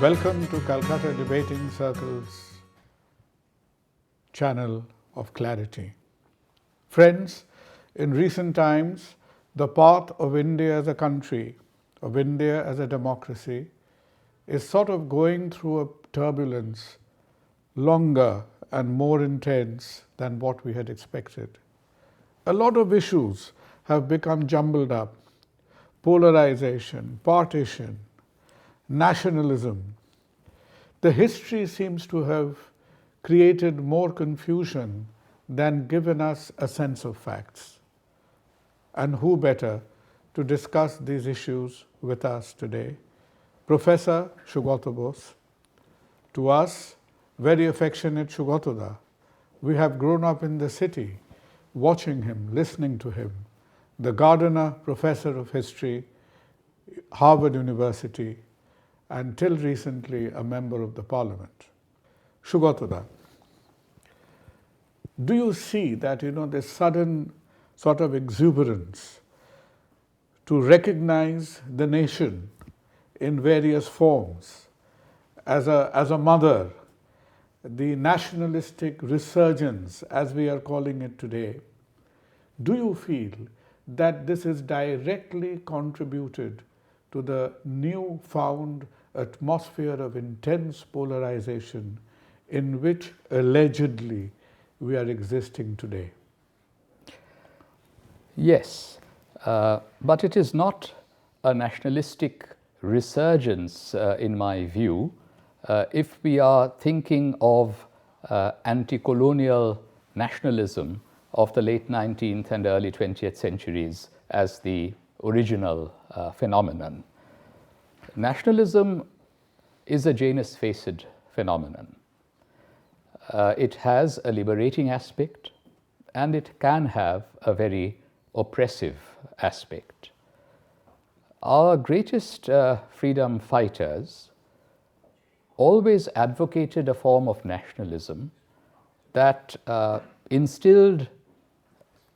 Welcome to Calcutta Debating Circle's channel of clarity. Friends, in recent times, the path of India as a country, of India as a democracy, is sort of going through a turbulence longer and more intense than what we had expected. A lot of issues have become jumbled up: polarization, partition, nationalism. The history seems to have created more confusion than given us a sense of facts. And who better to discuss these issues with us today? Professor Sugata Bose. To us, very affectionate Sugata. We have grown up in the city, watching him, listening to him. The Gardner Professor of History, Harvard University, and till recently a member of the Parliament. Sugata, do you see that this sudden sort of exuberance to recognize the nation in various forms as a mother, the nationalistic resurgence as we are calling it today? Do you feel that this is directly contributed to the newfound atmosphere of intense polarization in which allegedly we are existing today? Yes, but it is not a nationalistic resurgence in my view. If we are thinking of anti-colonial nationalism of the late 19th and early 20th centuries as the original phenomenon. Nationalism is a Janus-faced phenomenon. It has a liberating aspect and it can have a very oppressive aspect. Our greatest freedom fighters always advocated a form of nationalism that instilled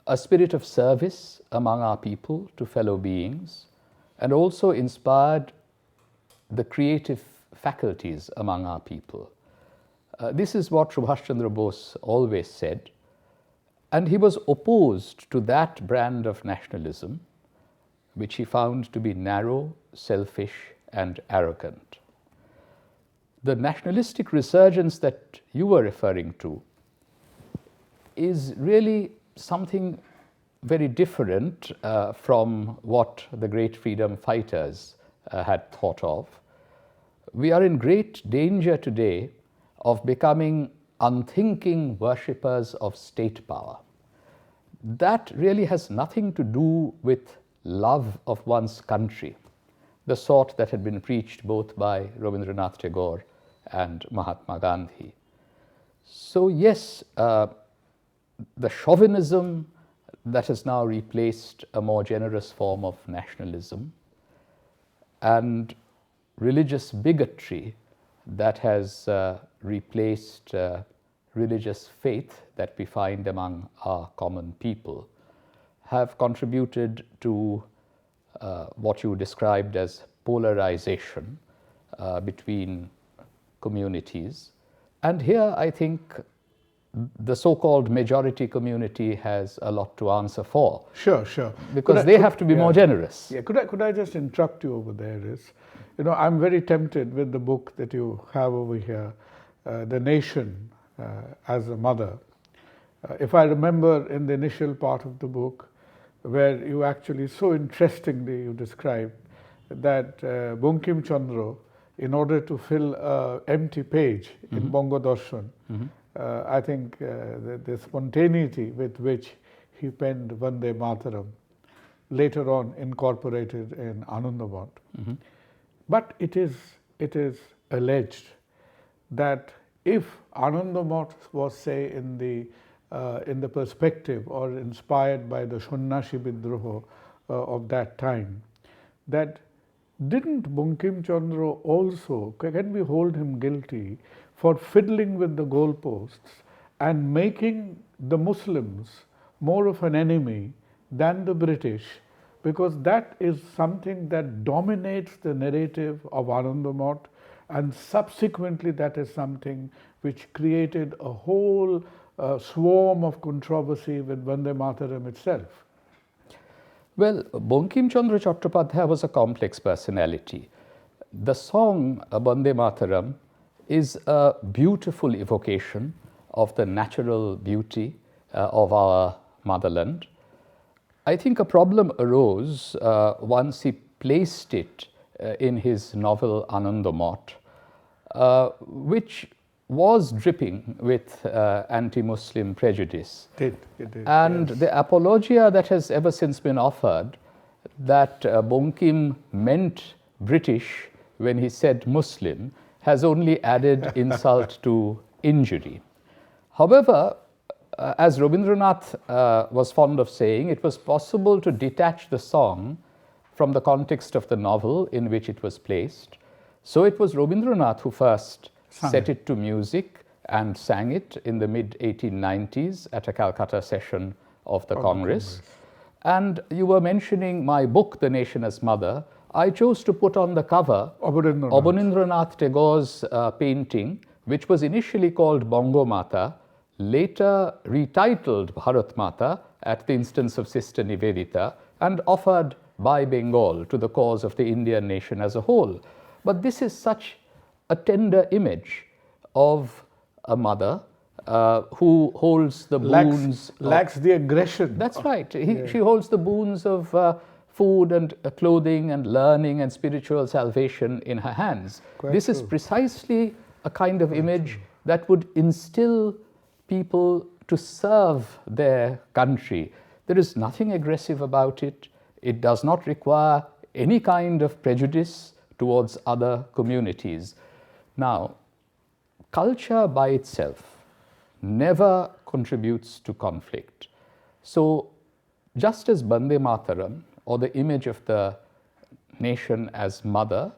a spirit of service among our people to fellow beings and also inspired the creative faculties among our people. This is what Subhash Chandra Bose always said, and he was opposed to that brand of nationalism which he found to be narrow, selfish and arrogant. The nationalistic resurgence that you were referring to is really something very different from what the great freedom fighters had thought of. We are in great danger today of becoming unthinking worshippers of state power. That really has nothing to do with love of one's country, the sort that had been preached both by Rabindranath Tagore and Mahatma Gandhi. So yes, the chauvinism that has now replaced a more generous form of nationalism and religious bigotry that has replaced religious faith that we find among our common people have contributed to what you described as polarization between communities. And here I think the so-called majority community has a lot to answer for. Sure. Because they have to be more generous. Yeah, could I just interrupt you over there? I'm very tempted with the book that you have over here, The Nation as a Mother. If I remember in the initial part of the book, where you actually so interestingly you described that Bankim Chandra, in order to fill an empty page in Bongo Darshan, I think the spontaneity with which he penned Vande Mataram, later on incorporated in Anandamot. But it is alleged that if Anandamot was, say, in the perspective or inspired by the Shannashi Bidroho of that time, that didn't Bankim Chandra also, can we hold him guilty for fiddling with the goalposts and making the Muslims more of an enemy than the British, because that is something that dominates the narrative of Anandamot And subsequently, that is something which created a whole swarm of controversy with Vande Mataram itself. Well, Bankim Chandra Chattopadhyay was a complex personality. The song Vande Mataram is a beautiful evocation of the natural beauty of our motherland. I think a problem arose once he placed it in his novel Anandamot, which was dripping with anti-Muslim prejudice. It did, And yes. the apologia that has ever since been offered that Bankim meant British when he said Muslim has only added insult to injury. However, as Rabindranath was fond of saying, it was possible to detach the song from the context of the novel in which it was placed. So it was Rabindranath who first set it to music and sang it in the mid-1890s at a Calcutta session of the Congress. And you were mentioning my book, The Nation as Mother. I chose to put on the cover Abanindranath Tagore's painting, which was initially called Bongo Mata, later retitled Bharat Mata at the instance of Sister Nivedita, and offered by Bengal to the cause of the Indian nation as a whole. But this is such a tender image of a mother who holds the boons. Lacks the aggression. That's right. She holds the boons of food and clothing and learning and spiritual salvation in her hands. This is precisely a kind of image that would instill people to serve their country. There is nothing aggressive about it. It does not require any kind of prejudice towards other communities. Now, culture by itself never contributes to conflict. So, just as Vande Mataram, or the image of the nation as mother,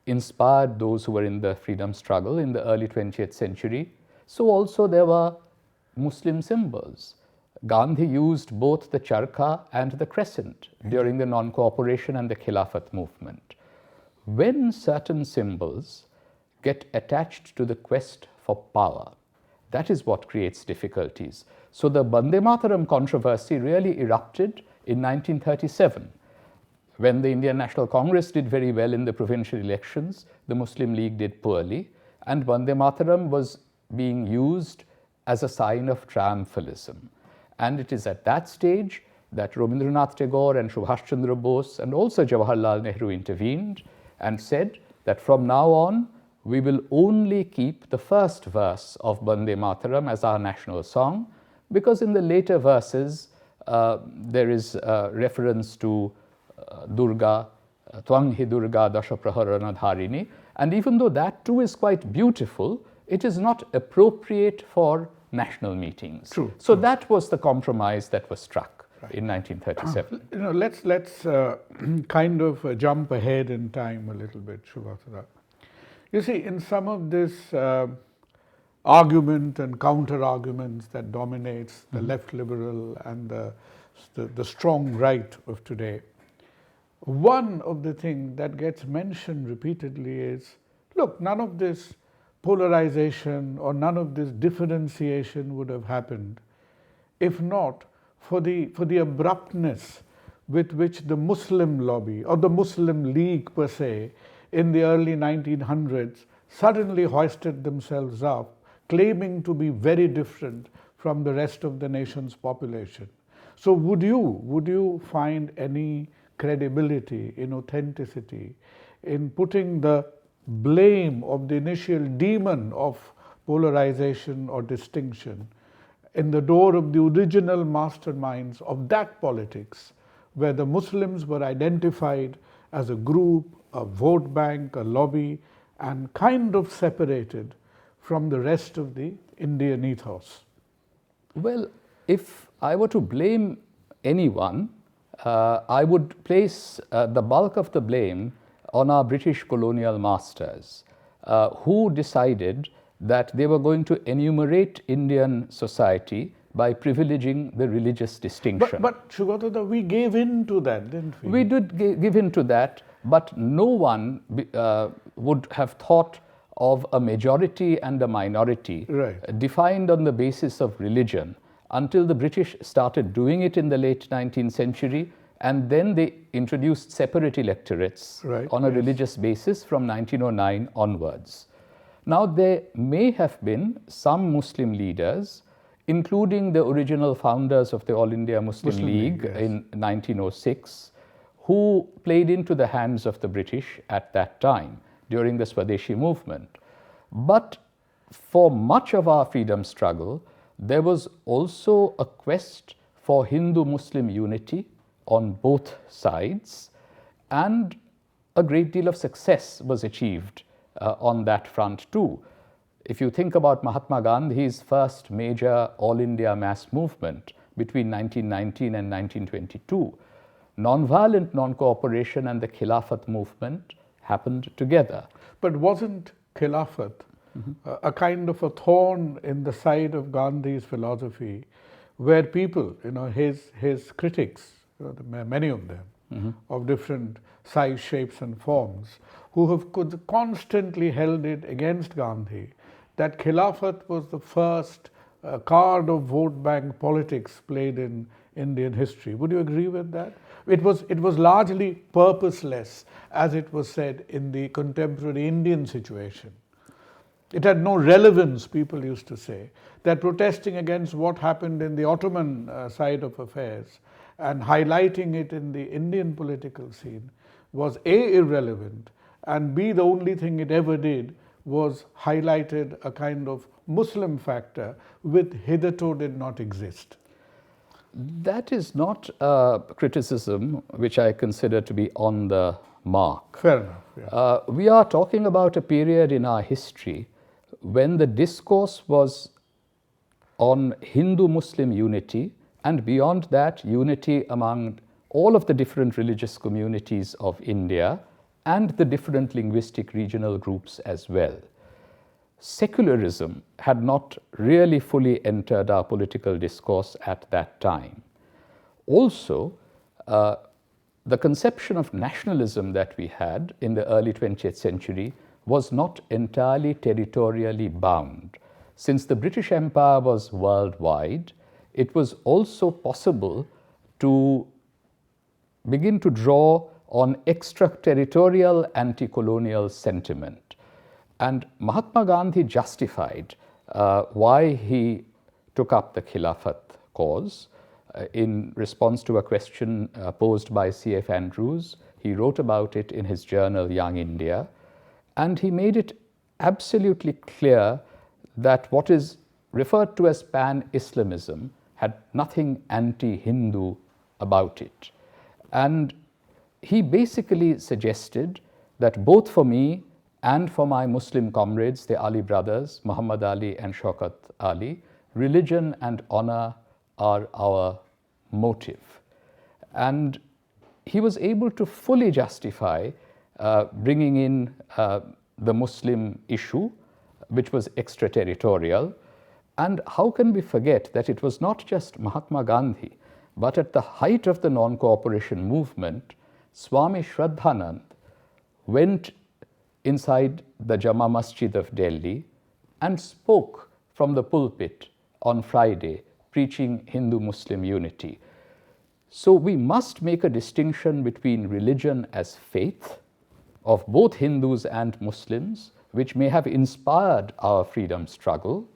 inspired those who were in the freedom struggle in the early 20th century, so also there were Muslim symbols. Gandhi used both the charkha and the crescent during the non-cooperation and the Khilafat movement. When certain symbols get attached to the quest for power, that is what creates difficulties. So the Vande Mataram controversy really erupted in 1937. When the Indian National Congress did very well in the provincial elections, the Muslim League did poorly, and Vande Mataram was being used as a sign of triumphalism. And it is at that stage that Rabindranath Tagore and Subhash Chandra Bose and also Jawaharlal Nehru intervened and said that from now on, we will only keep the first verse of Vande Mataram as our national song, because in the later verses, there is reference to Durga, Twang hi Durga Dasha Praharana Dharini, and even though that too is quite beautiful, it is not appropriate for national meetings. True. So that was the compromise that was struck in 1937. Let's kind of jump ahead in time a little bit, Sugata. You see, in some of this argument and counter-arguments that dominates the left liberal and the strong right of today, one of the things that gets mentioned repeatedly is, look, none of this polarization or none of this differentiation would have happened if not for the abruptness with which the Muslim lobby or the Muslim League per se in the early 1900s suddenly hoisted themselves up, claiming to be very different from the rest of the nation's population. So would you find any credibility, in authenticity, in putting the blame of the initial demon of polarization or distinction in the door of the original masterminds of that politics, where the Muslims were identified as a group, a vote bank, a lobby, and kind of separated from the rest of the Indian ethos? Well, if I were to blame anyone, I would place the bulk of the blame on our British colonial masters, who decided that they were going to enumerate Indian society by privileging the religious distinction. But Sugata, we gave in to that, didn't we? We did give in to that, but no one would have thought of a majority and a minority Right. defined on the basis of religion until the British started doing it in the late 19th century, and then they introduced separate electorates Right, on a yes. religious basis from 1909 onwards. Now, there may have been some Muslim leaders, including the original founders of the All India Muslim League yes. in 1906, who played into the hands of the British at that time during the Swadeshi movement. But for much of our freedom struggle, there was also a quest for Hindu-Muslim unity on both sides, and a great deal of success was achieved on that front too. If you think about Mahatma Gandhi's first major All India mass movement between 1919 and 1922, nonviolent non-cooperation and the Khilafat movement happened together. But wasn't Khilafat a kind of a thorn in the side of Gandhi's philosophy, where people, his critics, many of them, of different size, shapes and forms, who have constantly held it against Gandhi, that Khilafat was the first card of vote bank politics played in Indian history. Would you agree with that? It was largely purposeless, as it was said in the contemporary Indian situation. It had no relevance, people used to say, that protesting against what happened in the Ottoman side of affairs and highlighting it in the Indian political scene was A, irrelevant, and B, the only thing it ever did was highlighted a kind of Muslim factor which hitherto did not exist. That is not a criticism which I consider to be on the mark. Fair enough. Yeah. We are talking about a period in our history when the discourse was on Hindu-Muslim unity, and beyond that, unity among all of the different religious communities of India and the different linguistic regional groups as well. Secularism had not really fully entered our political discourse at that time. Also, the conception of nationalism that we had in the early 20th century was not entirely territorially bound. Since the British Empire was worldwide, it was also possible to begin to draw on extraterritorial anti-colonial sentiment. And Mahatma Gandhi justified why he took up the Khilafat cause. In response to a question posed by C.F. Andrews, he wrote about it in his journal Young India, and he made it absolutely clear that what is referred to as pan-Islamism had nothing anti-Hindu about it. And he basically suggested that both for me and for my Muslim comrades, the Ali brothers, Muhammad Ali and Shaukat Ali, religion and honor are our motive. And he was able to fully justify bringing in the Muslim issue, which was extraterritorial. And how can we forget that it was not just Mahatma Gandhi, but at the height of the non-cooperation movement, Swami Shraddhanand went inside the Jama Masjid of Delhi and spoke from the pulpit on Friday, preaching Hindu-Muslim unity. So we must make a distinction between religion as faith of both Hindus and Muslims, which may have inspired our freedom struggle,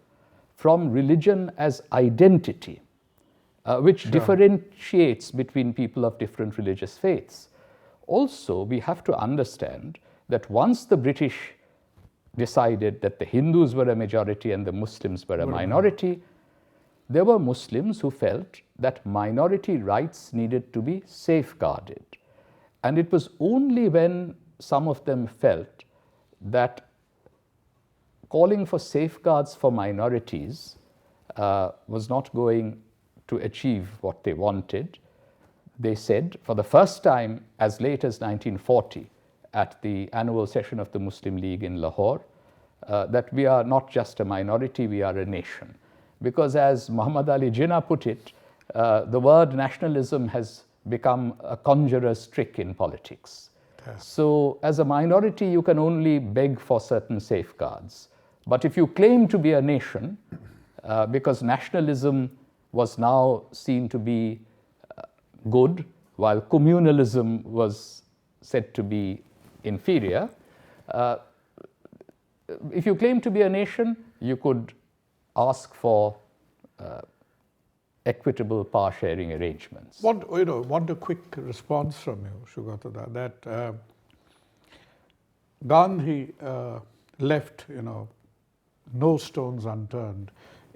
from religion as identity, which differentiates between people of different religious faiths. Also, we have to understand that once the British decided that the Hindus were a majority and the Muslims were a minority, there were Muslims who felt that minority rights needed to be safeguarded. And it was only when some of them felt that calling for safeguards for minorities was not going to achieve what they wanted. They said, for the first time as late as 1940, at the annual session of the Muslim League in Lahore, that we are not just a minority, we are a nation. Because as Muhammad Ali Jinnah put it, the word nationalism has become a conjurer's trick in politics. So as a minority, you can only beg for certain safeguards. But if you claim to be a nation, because nationalism was now seen to be good, while communalism was said to be inferior, if you claim to be a nation, you could ask for equitable power sharing arrangements. Want a quick response from you, Sugata, that Gandhi left, no stones unturned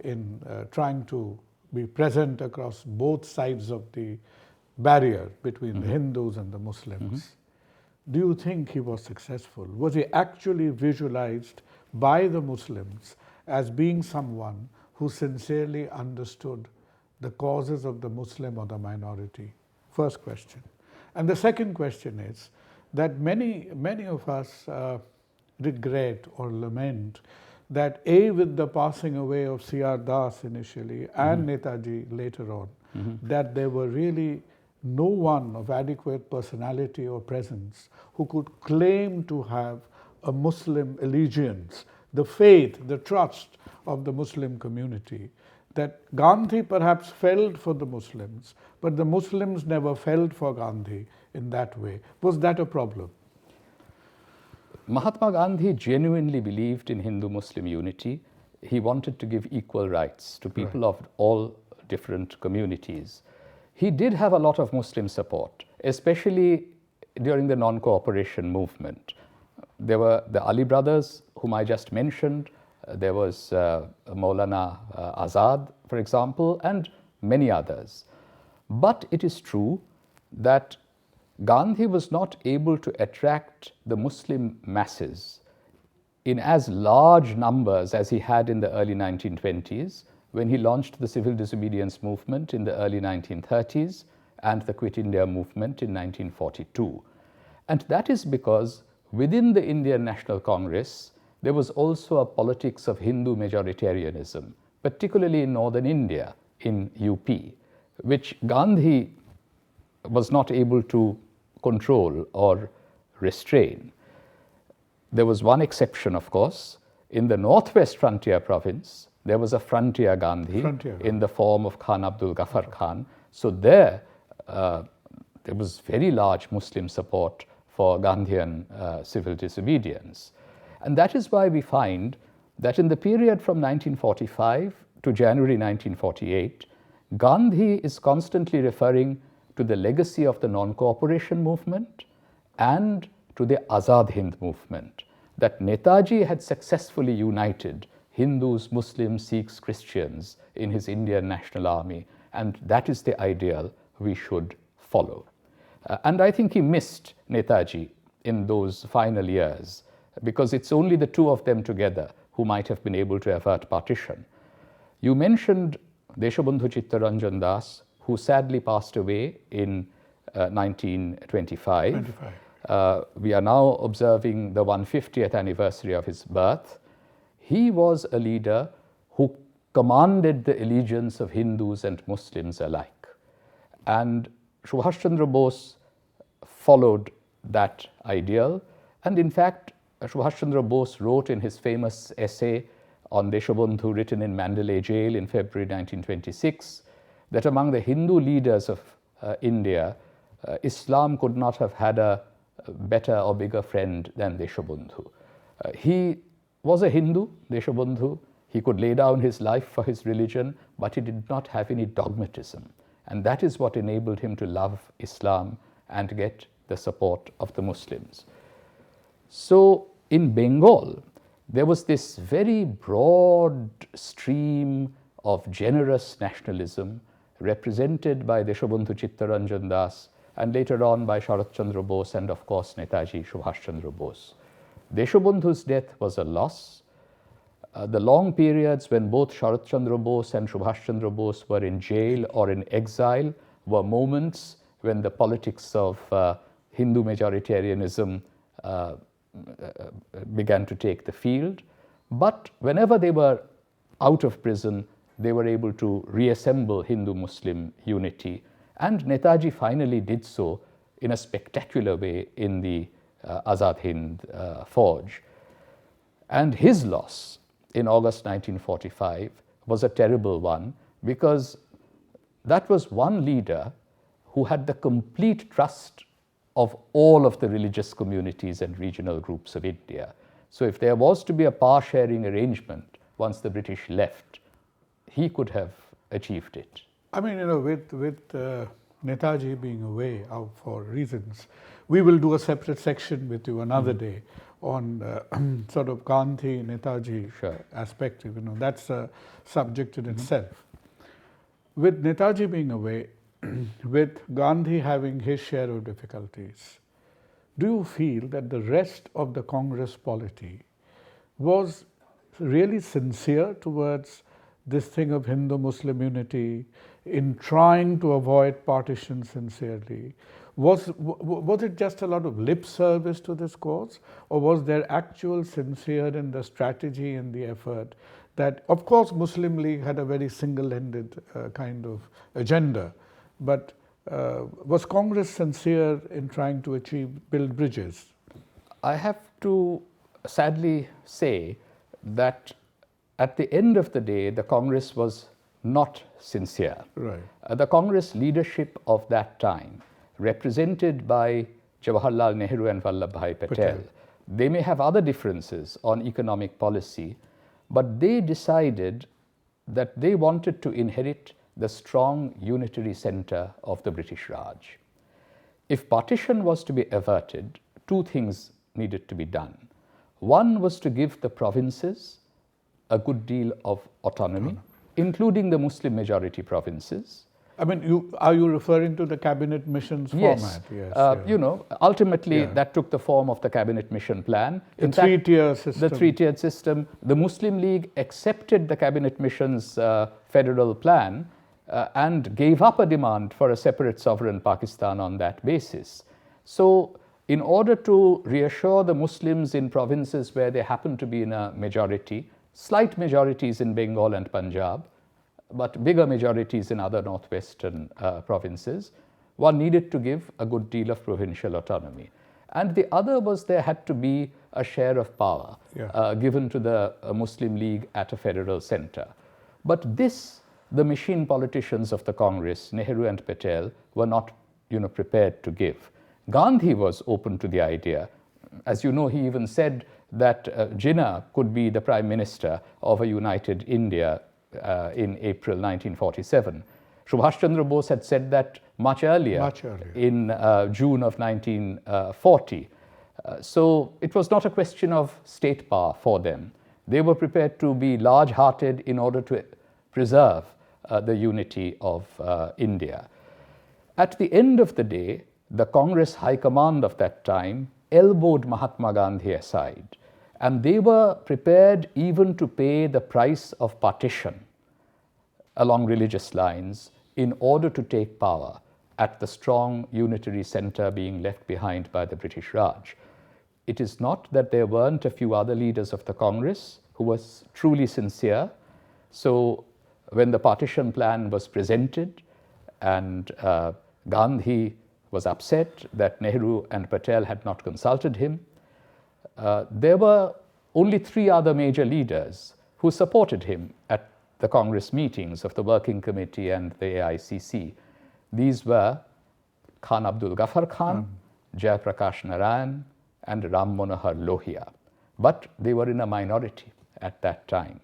in trying to be present across both sides of the barrier between the Hindus and the Muslims. Do you think he was successful? Was he actually visualized by the Muslims as being someone who sincerely understood the causes of the Muslim or the minority? First question. And the second question is that many of us regret or lament that with the passing away of C.R. Das initially and Netaji later on, that there were really no one of adequate personality or presence who could claim to have a Muslim allegiance, the faith, the trust of the Muslim community. That Gandhi perhaps felt for the Muslims, but the Muslims never felt for Gandhi in that way. Was that a problem? Mahatma Gandhi genuinely believed in Hindu-Muslim unity. He wanted to give equal rights to people of all different communities. He did have a lot of Muslim support, especially during the non-cooperation movement. There were the Ali brothers, whom I just mentioned. There was Maulana Azad, for example, and many others. But it is true that Gandhi was not able to attract the Muslim masses in as large numbers as he had in the early 1920s, when he launched the civil disobedience movement in the early 1930s and the Quit India movement in 1942. And that is because within the Indian National Congress, there was also a politics of Hindu majoritarianism, particularly in northern India, in UP, which Gandhi was not able to control or restrain. There was one exception, of course. In the northwest frontier province, there was a frontier Gandhi in the form of Khan Abdul Ghaffar Khan. So there was very large Muslim support for Gandhian civil disobedience. And that is why we find that in the period from 1945 to January 1948, Gandhi is constantly referring to the legacy of the non-cooperation movement and to the Azad Hind movement, that Netaji had successfully united Hindus, Muslims, Sikhs, Christians in his Indian National Army, and that is the ideal we should follow. And I think he missed Netaji in those final years, because it's only the two of them together who might have been able to avert partition. You mentioned Deshabandhu Chittaranjan Das, who sadly passed away in 1925. We are now observing the 150th anniversary of his birth. He was a leader who commanded the allegiance of Hindus and Muslims alike. And Subhash Chandra Bose followed that ideal. And in fact, Subhash Chandra Bose wrote in his famous essay on Deshabandhu, written in Mandalay jail in February 1926, that among the Hindu leaders of India, Islam could not have had a better or bigger friend than Deshabandhu. He was a Hindu, Deshabandhu. He could lay down his life for his religion, but he did not have any dogmatism. And that is what enabled him to love Islam and get the support of the Muslims. So in Bengal, there was this very broad stream of generous nationalism represented by Deshabandhu Chittaranjan Das and later on by Sharat Chandra Bose and of course Netaji Subhash Chandra Bose. Deshabandhu's death was a loss. The long periods when both Sharat Chandra Bose and Subhash Chandra Bose were in jail or in exile were moments when the politics of Hindu majoritarianism began to take the field. But whenever they were out of prison, they were able to reassemble Hindu-Muslim unity. And Netaji finally did so in a spectacular way in the Azad Hind Fauj. And his loss in August 1945 was a terrible one, because that was one leader who had the complete trust of all of the religious communities and regional groups of India. So if there was to be a power sharing arrangement once the British left, he could have achieved it. I mean, with Netaji being away for reasons, we will do a separate section with you another day on sort of Gandhi, Netaji aspect. That's a subject in itself. With Netaji being away, with Gandhi having his share of difficulties, do you feel that the rest of the Congress polity was really sincere towards this thing of Hindu-Muslim unity, in trying to avoid partition sincerely? Was it just a lot of lip service to this cause, or was there actual sincere in the strategy and the effort that, of course, Muslim League had a very single-ended kind of agenda, but was Congress sincere in trying to build bridges? I have to sadly say that at the end of the day, the Congress was not sincere. Right. The Congress leadership of that time, represented by Jawaharlal Nehru and Vallabhbhai Patel, they may have other differences on economic policy, but they decided that they wanted to inherit the strong unitary center of the British Raj. If partition was to be averted, two things needed to be done. One was to give the provinces a good deal of autonomy, including the Muslim majority provinces. I mean, are you referring to the cabinet missions format? Yes. Ultimately that took the form of the cabinet mission plan. The three-tier system. The three-tiered system. The Muslim League accepted the cabinet mission's federal plan and gave up a demand for a separate sovereign Pakistan on that basis. So in order to reassure the Muslims in provinces where they happen to be in a majority, slight majorities in Bengal and Punjab, but bigger majorities in other northwestern provinces, one needed to give a good deal of provincial autonomy. And the other was there had to be a share of power given to the Muslim League at a federal center. But this, the machine politicians of the Congress, Nehru and Patel, were not prepared to give. Gandhi was open to the idea. As you know, he even said that Jinnah could be the prime minister of a united India in April 1947. Subhash Chandra Bose had said that much earlier. In June of 1940. So it was not a question of state power for them. They were prepared to be large-hearted in order to preserve the unity of India. At the end of the day, the Congress High Command of that time elbowed Mahatma Gandhi aside, and they were prepared even to pay the price of partition along religious lines in order to take power at the strong unitary center being left behind by the British Raj. It is not that there weren't a few other leaders of the Congress who were truly sincere. So when the partition plan was presented and Gandhi was upset that Nehru and Patel had not consulted him, there were only three other major leaders who supported him at the Congress meetings of the Working Committee and the AICC. These were Khan Abdul Ghaffar Khan, Jayaprakash Narayan, and Ram Manohar Lohia. But they were in a minority at that time.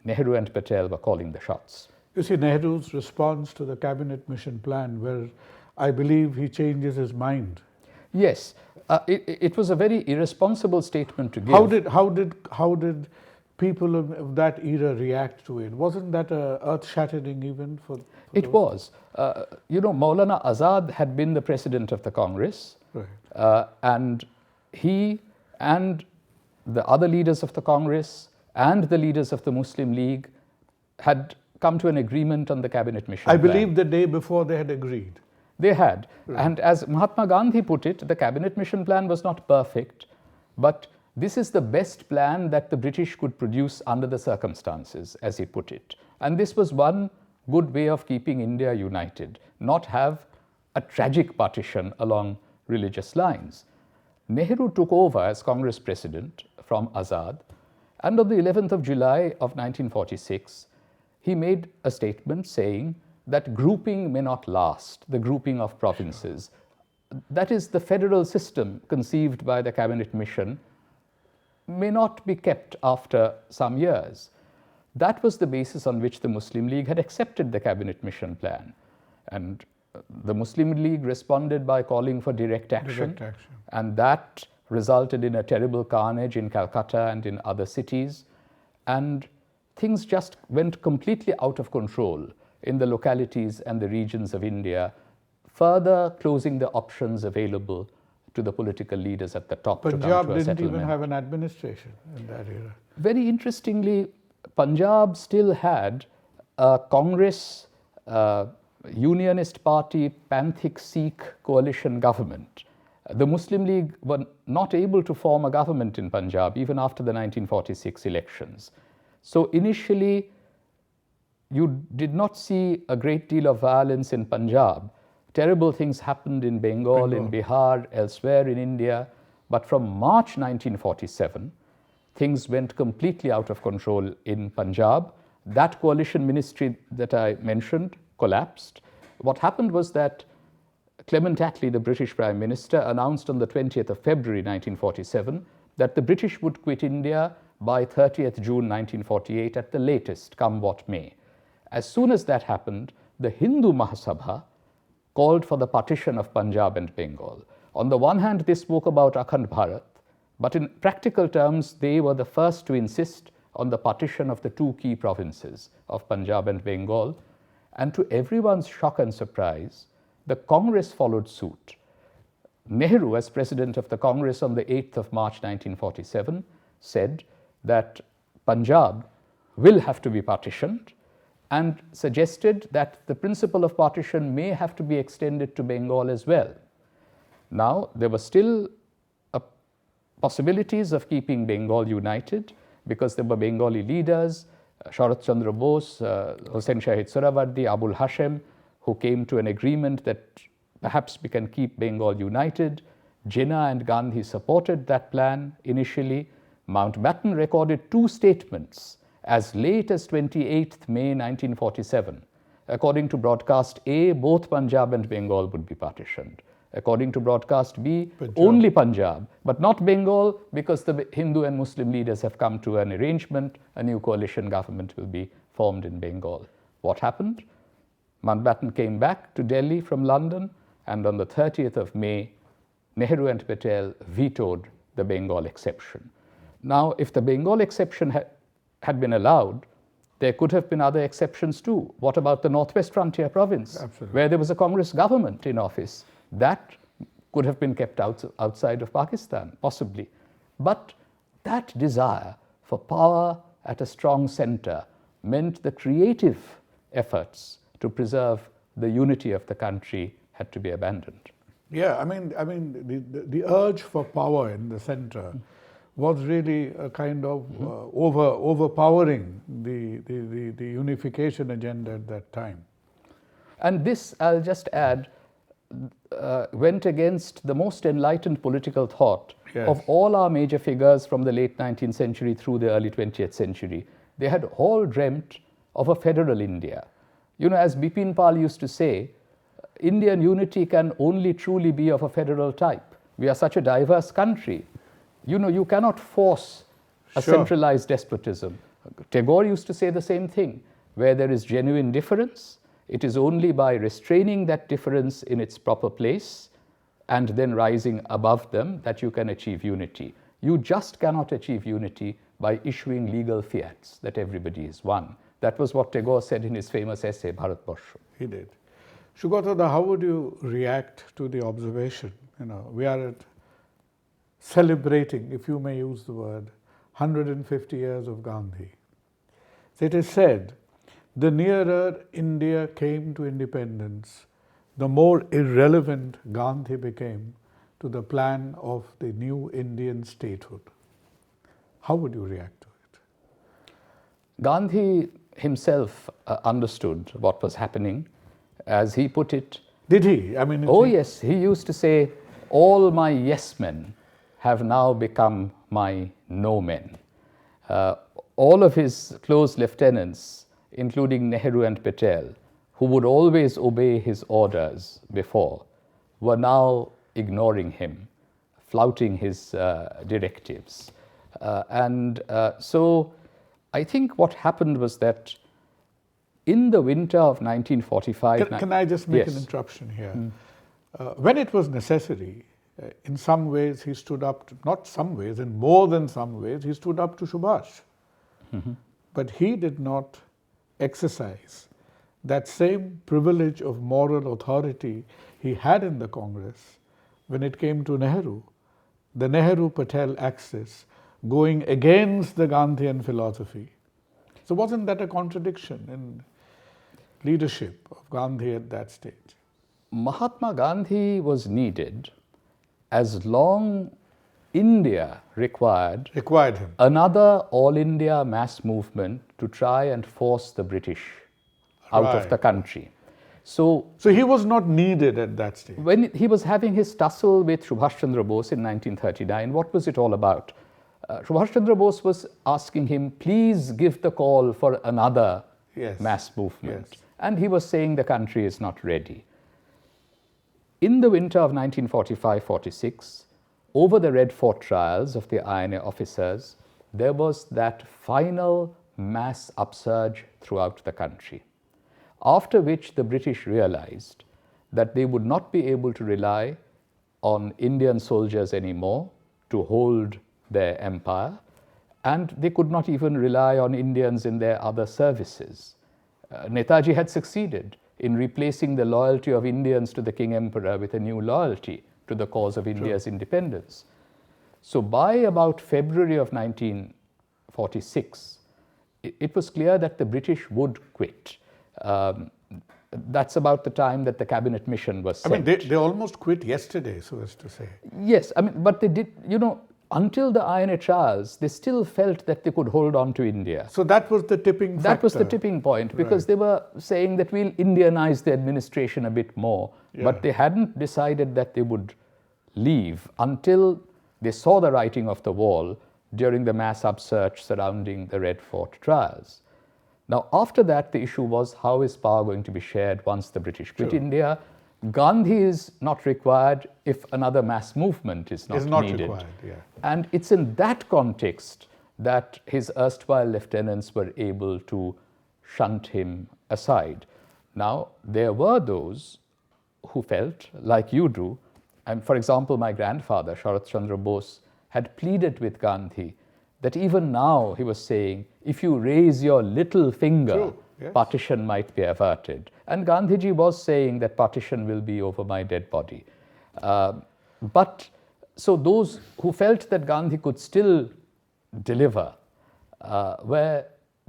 Nehru and Patel were calling the shots. You see, Nehru's response to the cabinet mission plan, where I believe he changes his mind. Yes, it was a very irresponsible statement to give. How did people of that era react to it? Wasn't that a earth-shattering event for It was. Maulana Azad had been the president of the Congress, and he and the other leaders of the Congress and the leaders of the Muslim League had come to an agreement on the cabinet mission plan. I believe the day before they had agreed. They had. And as Mahatma Gandhi put it, the cabinet mission plan was not perfect, but this is the best plan that the British could produce under the circumstances, as he put it. And this was one good way of keeping India united, not have a tragic partition along religious lines. Nehru took over as Congress president from Azad, and on the 11th of July of 1946, he made a statement saying that grouping may not last, the grouping of provinces. That is, the federal system conceived by the cabinet mission may not be kept after some years. That was the basis on which the Muslim League had accepted the cabinet mission plan. And the Muslim League responded by calling for direct action. And that resulted in a terrible carnage in Calcutta and in other cities. And things just went completely out of control in the localities and the regions of India, further closing the options available to the political leaders at the top to come to a settlement. Punjab didn't even have an administration in that era. Very interestingly, Punjab still had a Congress, Unionist Party, Panthic Sikh coalition government. The Muslim League were not able to form a government in Punjab even after the 1946 elections. So initially, you did not see a great deal of violence in Punjab. Terrible things happened in Bengal, in Bihar, elsewhere in India. But from March 1947, things went completely out of control in Punjab. That coalition ministry that I mentioned collapsed. What happened was that Clement Attlee, the British Prime Minister, announced on the 20th of February 1947 that the British would quit India by 30th June 1948 at the latest, come what may. As soon as that happened, the Hindu Mahasabha called for the partition of Punjab and Bengal. On the one hand, they spoke about Akhand Bharat, but in practical terms, they were the first to insist on the partition of the two key provinces of Punjab and Bengal. And to everyone's shock and surprise, the Congress followed suit. Nehru, as president of the Congress on the 8th of March 1947, said that Punjab will have to be partitioned and suggested that the principle of partition may have to be extended to Bengal as well. Now, there were still possibilities of keeping Bengal united because there were Bengali leaders, Sharat Chandra Bose, Hossein Shahid Sohrawardi, Abul Hashem, who came to an agreement that perhaps we can keep Bengal united. Jinnah and Gandhi supported that plan initially. Mountbatten recorded two statements as late as 28th May 1947. According to broadcast A, both Punjab and Bengal would be partitioned. According to broadcast B, only Punjab, but not Bengal, because the Hindu and Muslim leaders have come to an arrangement. A new coalition government will be formed in Bengal. What happened? Mountbatten came back to Delhi from London, and on the 30th of May, Nehru and Patel vetoed the Bengal exception. Now, if the Bengal exception had been allowed, there could have been other exceptions too. What about the Northwest Frontier Province, where there was a Congress government in office? That could have been kept outside of Pakistan, possibly. But that desire for power at a strong center meant the creative efforts to preserve the unity of the country had to be abandoned. Yeah, I mean, the urge for power in the center was really a kind of overpowering the unification agenda at that time. And this, I'll just add, went against the most enlightened political thought of all our major figures from the late 19th century through the early 20th century. They had all dreamt of a federal India. You know, as Bipin Pal used to say, Indian unity can only truly be of a federal type. We are such a diverse country. You know, you cannot force a centralized despotism. Tagore used to say the same thing. Where there is genuine difference, it is only by restraining that difference in its proper place and then rising above them that you can achieve unity. You just cannot achieve unity by issuing legal fiats that everybody is one. That was what Tagore said in his famous essay, Bharatvarsha. He did. Sugata, how would you react to the observation? You know, we are celebrating, if you may use the word, 150 years of Gandhi. It is said, the nearer India came to independence, the more irrelevant Gandhi became to the plan of the new Indian statehood. How would you react to it? Gandhi himself understood what was happening. As he put it. Did he? I mean, oh yes, he used to say, all my yes men have now become my no men. All of his close lieutenants, including Nehru and Patel, who would always obey his orders before, were now ignoring him, flouting his directives. So I think what happened was that in the winter of 1945... Can I just make Yes. an interruption here? When it was necessary, in some ways he stood up, not some ways, in more than some ways, he stood up to Subhash. But he did not exercise that same privilege of moral authority he had in the Congress when it came to Nehru, the Nehru-Patel axis going against the Gandhian philosophy. So wasn't that a contradiction in leadership of Gandhi at that stage? Mahatma Gandhi was needed as long India required Required him. another all India mass movement to try and force the British out of Right. the country. So So he was not needed at that stage. when he was having his tussle with Subhash Chandra Bose in 1939, what was it all about? Subhash Chandra Bose was asking him, please give the call for another Yes. mass movement. Yes. And he was saying the country is not ready. In the winter of 1945-46, over the Red Fort trials of the INA officers, there was that final mass upsurge throughout the country, after which the British realized that they would not be able to rely on Indian soldiers anymore to hold their empire, and they could not even rely on Indians in their other services. Netaji had succeeded in replacing the loyalty of Indians to the King Emperor with a new loyalty to the cause of India's independence. So by about February of 1946, it was clear that the British would quit. That's about the time that the cabinet mission was I sent. mean, they almost quit yesterday, so as to say. Yes, I mean, but they did, until the INA trials, they still felt that they could hold on to India. So that was the tipping factor. That was the tipping point, because they were saying that we'll Indianize the administration a bit more, but they hadn't decided that they would leave until they saw the writing of the wall during the mass upsurge surrounding the Red Fort trials. Now, after that, the issue was, how is power going to be shared once the British quit India? Gandhi is not required if another mass movement is not needed. required, yeah. And it's in that context that his erstwhile lieutenants were able to shunt him aside. Now, there were those who felt, like you do, and for example, my grandfather, Sharat Chandra Bose, had pleaded with Gandhi that even now, he was saying, if you raise your little finger, True, yes. partition might be averted. And Gandhiji was saying that partition will be over my dead body. But so those who felt that Gandhi could still deliver were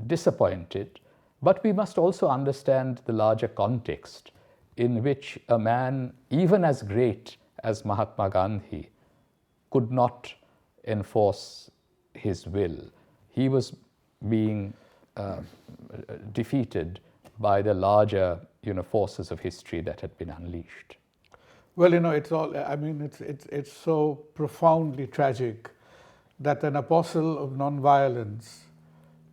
disappointed. But we must also understand the larger context in which a man, even as great as Mahatma Gandhi, could not enforce his will. He was being defeated by the larger forces of history that had been unleashed. Well, it's all, I mean, it's so profoundly tragic that an apostle of nonviolence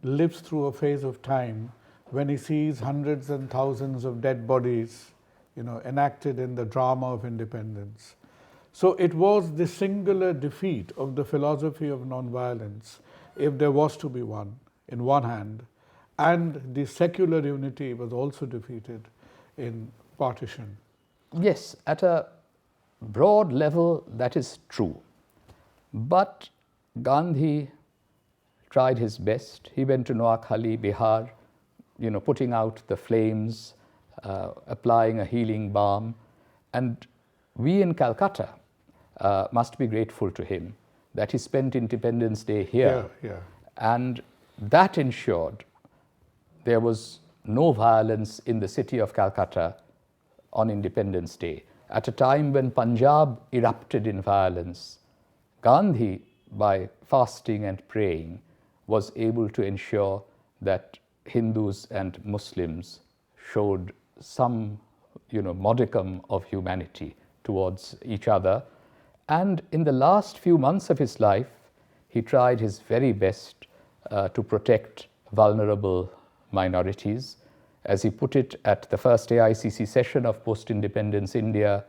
lives through a phase of time when he sees hundreds and thousands of dead bodies, enacted in the drama of independence. So it was the singular defeat of the philosophy of nonviolence, if there was to be one, in one hand, and the secular unity was also defeated in partition. Yes, at a broad level, that is true. But Gandhi tried his best. He went to Noakhali, Bihar, putting out the flames, applying a healing balm. And we in Calcutta must be grateful to him that he spent Independence Day here. Yeah. And that ensured there was no violence in the city of Calcutta on Independence Day. At a time when Punjab erupted in violence, Gandhi, by fasting and praying, was able to ensure that Hindus and Muslims showed some modicum of humanity towards each other. And in the last few months of his life, he tried his very best to protect vulnerable minorities. As he put it at the first AICC session of post-independence India,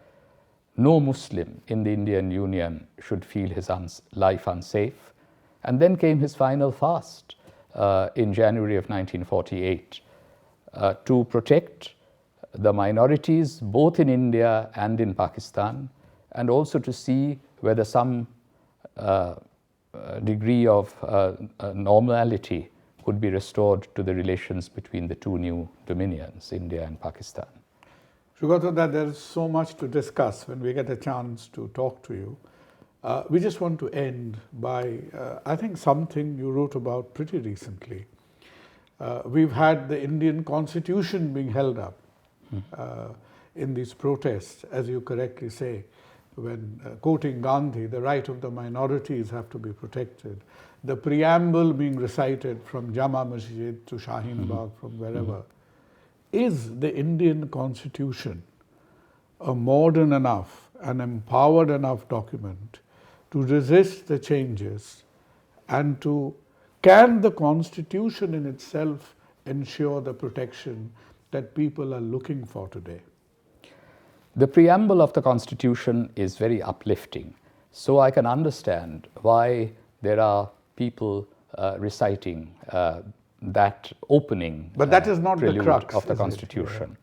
no Muslim in the Indian Union should feel his life unsafe. And then came his final fast in January of 1948 to protect the minorities both in India and in Pakistan, and also to see whether some degree of normality could be restored to the relations between the two new dominions, India and Pakistan. Sugata, that there is so much to discuss when we get a chance to talk to you. We just want to end by, I think, something you wrote about pretty recently. We've had the Indian Constitution being held up in these protests, as you correctly say, when quoting Gandhi, the right of the minorities have to be protected. The preamble being recited from Jama Masjid to Shaheen Bagh, from wherever. Is the Indian Constitution a modern enough and empowered enough document to resist the changes, and can the Constitution in itself ensure the protection that people are looking for today? The preamble of the Constitution is very uplifting, so I can understand why there are people reciting that opening but that is not the crux of the Constitution.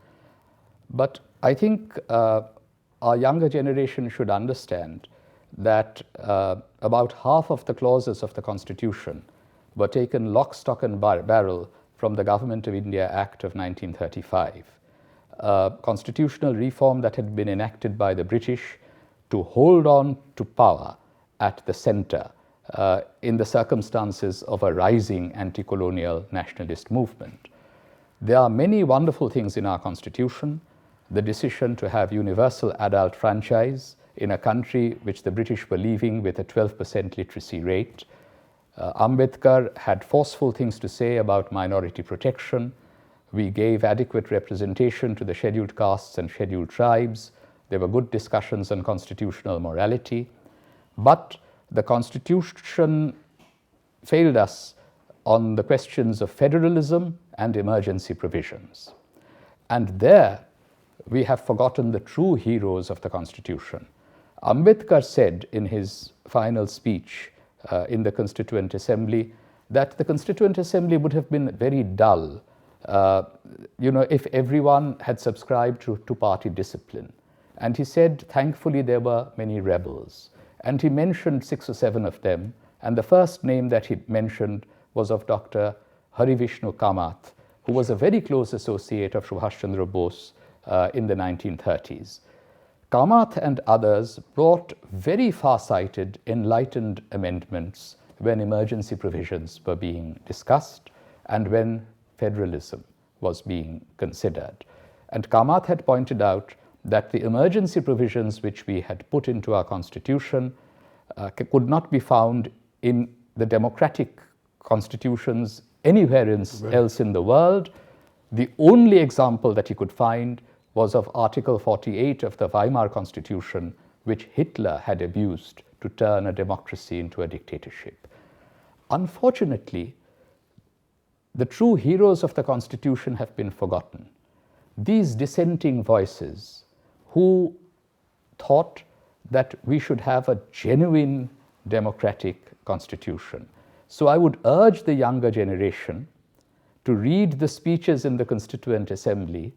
But I think our younger generation should understand that about half of the clauses of the Constitution were taken lock, stock and barrel from the Government of India Act of 1935. Constitutional reform that had been enacted by the British to hold on to power at the center in the circumstances of a rising anti-colonial nationalist movement. There are many wonderful things in our Constitution. The decision to have universal adult franchise in a country which the British were leaving with a 12% literacy rate. Ambedkar had forceful things to say about minority protection. We gave adequate representation to the scheduled castes and scheduled tribes. There were good discussions on constitutional morality. But the Constitution failed us on the questions of federalism and emergency provisions. And there we have forgotten the true heroes of the Constitution. Ambedkar said in his final speech in the Constituent Assembly that the Constituent Assembly would have been very dull if everyone had subscribed to party discipline. And he said, thankfully, there were many rebels. And he mentioned 6 or 7 of them. And the first name that he mentioned was of Dr. Hari Vishnu Kamath, who was a very close associate of Subhash Chandra Bose in the 1930s. Kamath and others brought very far-sighted, enlightened amendments when emergency provisions were being discussed and when federalism was being considered. And Kamath had pointed out that the emergency provisions which we had put into our Constitution could not be found in the democratic constitutions anywhere else in the world. The only example that he could find was of Article 48 of the Weimar Constitution, which Hitler had abused to turn a democracy into a dictatorship. Unfortunately, the true heroes of the Constitution have been forgotten. These dissenting voices who thought that we should have a genuine democratic constitution. So I would urge the younger generation to read the speeches in the Constituent Assembly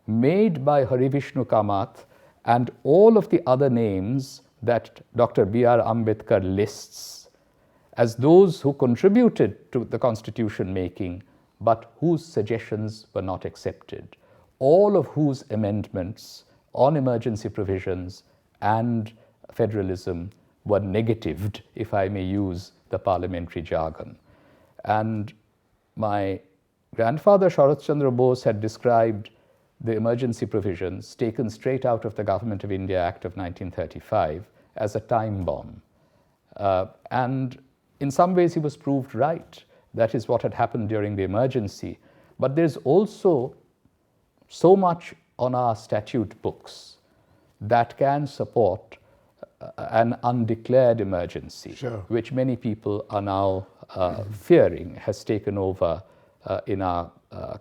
made by Hari Vishnu Kamath and all of the other names that Dr. B.R. Ambedkar lists as those who contributed to the constitution making, but whose suggestions were not accepted, all of whose amendments on emergency provisions and federalism were negatived, if I may use the parliamentary jargon. And my grandfather, Sharat Chandra Bose, had described the emergency provisions taken straight out of the Government of India Act of 1935 as a time bomb. And in some ways he was proved right. That is what had happened during the emergency. But there's also so much on our statute books that can support an undeclared emergency, Sure. which many people are now fearing has taken over in our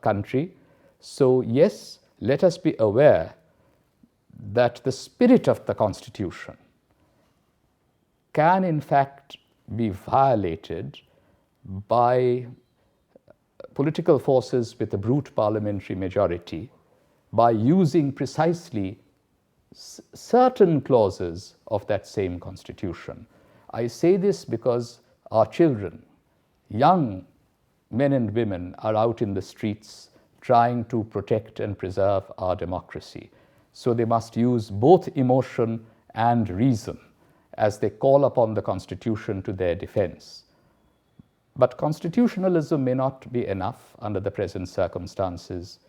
country. So yes, let us be aware that the spirit of the Constitution can in fact be violated by political forces with a brute parliamentary majority by using precisely certain clauses of that same Constitution. I say this because our children, young men and women, are out in the streets trying to protect and preserve our democracy. So they must use both emotion and reason as they call upon the Constitution to their defense. But constitutionalism may not be enough under the present circumstances.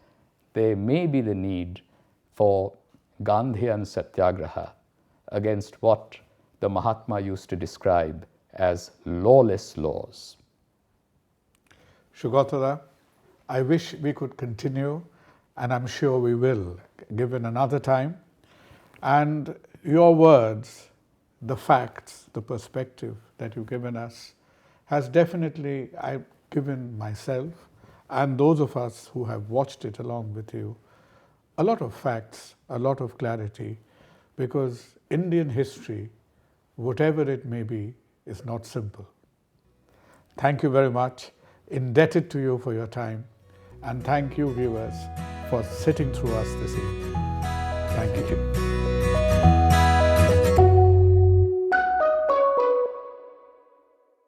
There may be the need for Gandhian Satyagraha against what the Mahatma used to describe as lawless laws. Sugata, I wish we could continue, and I'm sure we will, given another time. And your words, the facts, the perspective that you've given us has definitely, I've given myself and those of us who have watched it along with you a lot of facts, a lot of clarity, because Indian history, whatever it may be, is not simple. Thank you very much. Indebted to you for your time, and thank you, viewers, for sitting through us this evening. Thank you.